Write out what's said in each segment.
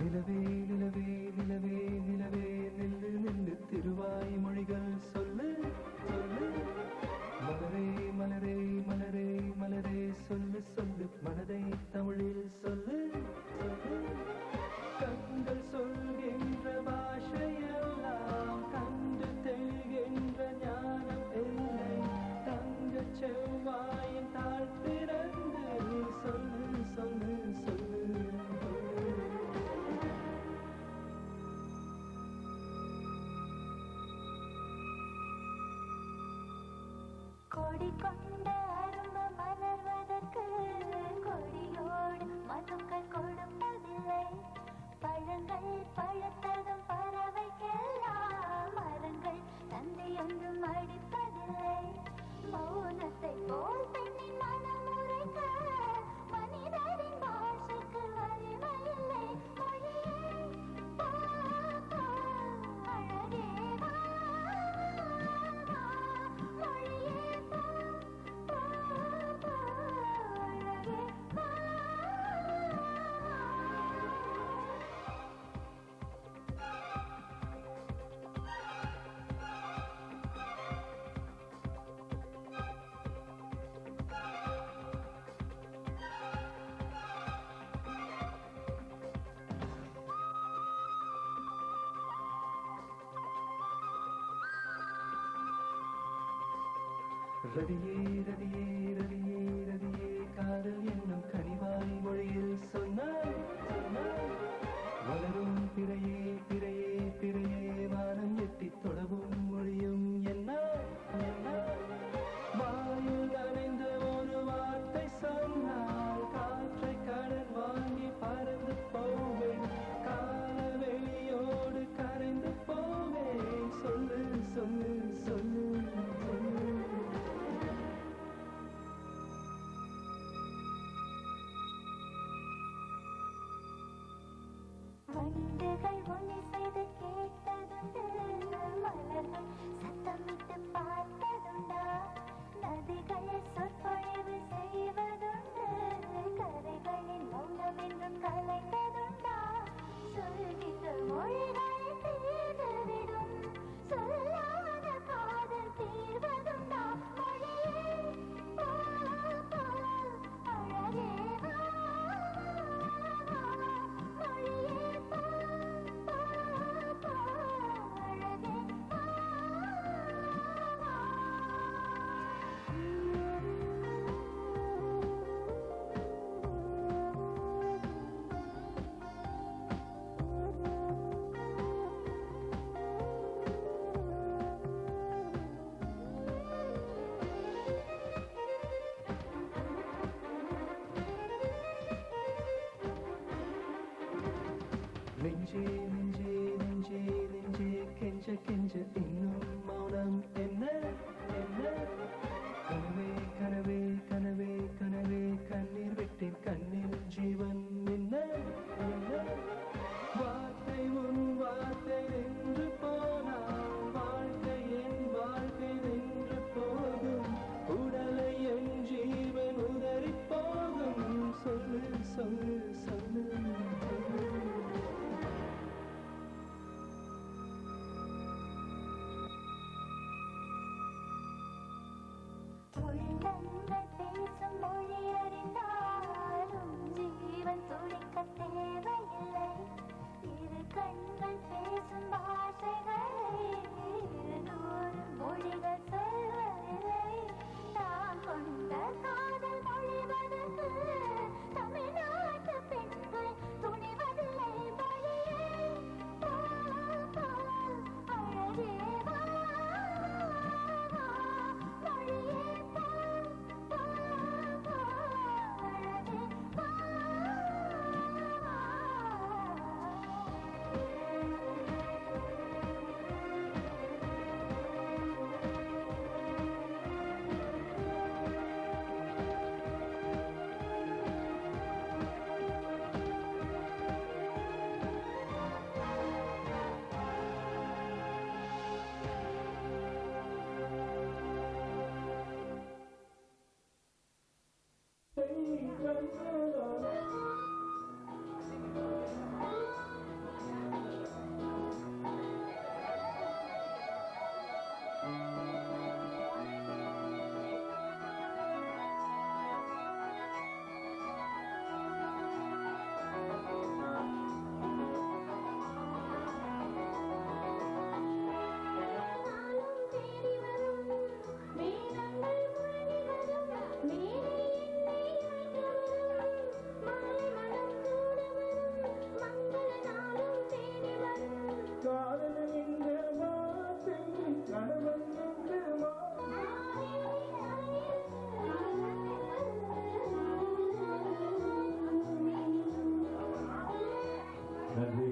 நிலவே நிலவே நிலவே நிலவே நில்லு நில்லு திருவாய் மொழிகள் சொல்லு சொல்லு. மலரே மலரே மலரே மலரே சொல்லு சொல்லு மனதை தமிழில் சொல்லு சொல்லு. கண்கள் சொல்கின்ற பாஷையெல்லாம் கண்டு தெளிகின்ற ஞானம் இல்லை. தங்க செவ்வாயின் தாழ் திறந்து சொல்லு சொல்லு சொல்லு. கொடி கொண்ட அரும்பு மலர்வதற்கு கொடியோடு மதுக்கள் கொடுப்பதில்லை. பழங்கள் பழுத்ததும் பறவைக்கெல்லாம் மரங்கள் தந்தையொன்றும் அடிப்பதில்லை. மௌனத்தை போல் பெண்ணின் மனம் உரைக்க மனிதரின் பாஷைக்கு வலிமையில்லை. மொழியே போ போ அழகே வா வா. மொழியே போ போ போ அழகே வா. ரதியே ரதியே ரதியே ரதியே காதல் என்னும் கனிவாய் மொழியில் சொன்னாய் சொன்னாய். வளரும் பிறையே பிறையே பிறையே வானம் எட்டி தொடவும் மொழியும் என்ன என்ன. வாயில் நனைந்த ஒரு வார்த்தை சொன்னால் காற்றை கடன் வாங்கி பறந்து போவேன். காலவெளியோடு கரைந்து போவேன். சொல்லு சொல்லு சொல்லு சொல்லு. வண்டுகள் ஒளி செய்து கேட்டதுண்டு. மலர்கள் சத்தமிட்டு பார்த்ததுண்டா. நதிகள் சொற்பொழிவு செய்வதுண்டு. கரைகளின் மௌனம் என்றும் கலைந்ததுண்டா. சொல்கின்ற மொழிகளை தீர்ந்துவிடும். சொல்லாத காதல் தீர்வதுண்டா. மொழியே போ போ அழகே வா வா. மொழியே போ போ போ அழகே வா வா. நெஞ்சே நெஞ்சே நெஞ்சே நெஞ்சே கெஞ்ச கெஞ்ச இன்னும் மௌனம் என்ன என்ன. கனவே கனவே கனவே கனவே கண்ணீர் விட்டேன் கண்ணில் ஜீவன் என்ன என்ன. வார்த்தை உன் வார்த்தை நின்று போனால் வாழ்க்கை என் வாழ்க்கை நின்று போகும். உடலை என் ஜீவன் உதறி போகும். சொல்லு சொல்லு சொல்லு சொல்லு. நன்றி.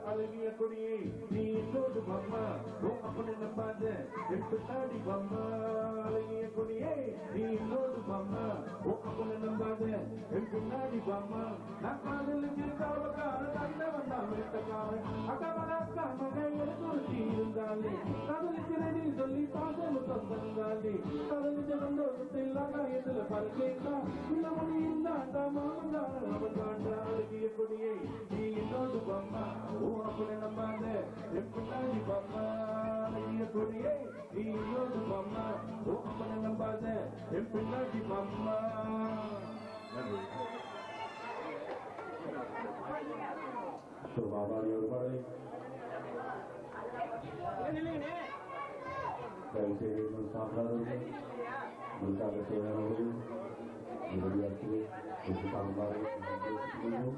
அழகிய கொடியே நீ என்னோடு அம்மா அப்படி நம்பாத பின்னாடி அம்மா அழகிய கொடியே நீ என்னோடு அம்மா அப்படி நம்பாத பின்னாடி அம்மா நான் காதலுக்கு காவக்கார கண்ண வந்தா விட்டக்காரன் அக்கா மகன் எடுத்து இருந்தாலே காதலிக்கிறேன் சொல்லி பாசம் தந்தாலே காதலிச்ச சந்தோஷத்தில் ஆகாயத்துல பறக்கேக்கா இந்த மொழி இல்லாண்டா மாமன்தான் அவன் தாண்டா அழகிய கொடியே நீ என்னோடு அம்மா அப்படி நம்பாத பின்னாடி அம்மா அழகிய கொடியே நீ என்னோடு அம்மா அப்படி நம்பாத பின்னாடி அம்மா. Survivor everybody. Dari Nusantara dulu, Nusantara Tenggara dulu, kemudian itu Nusantara dulu.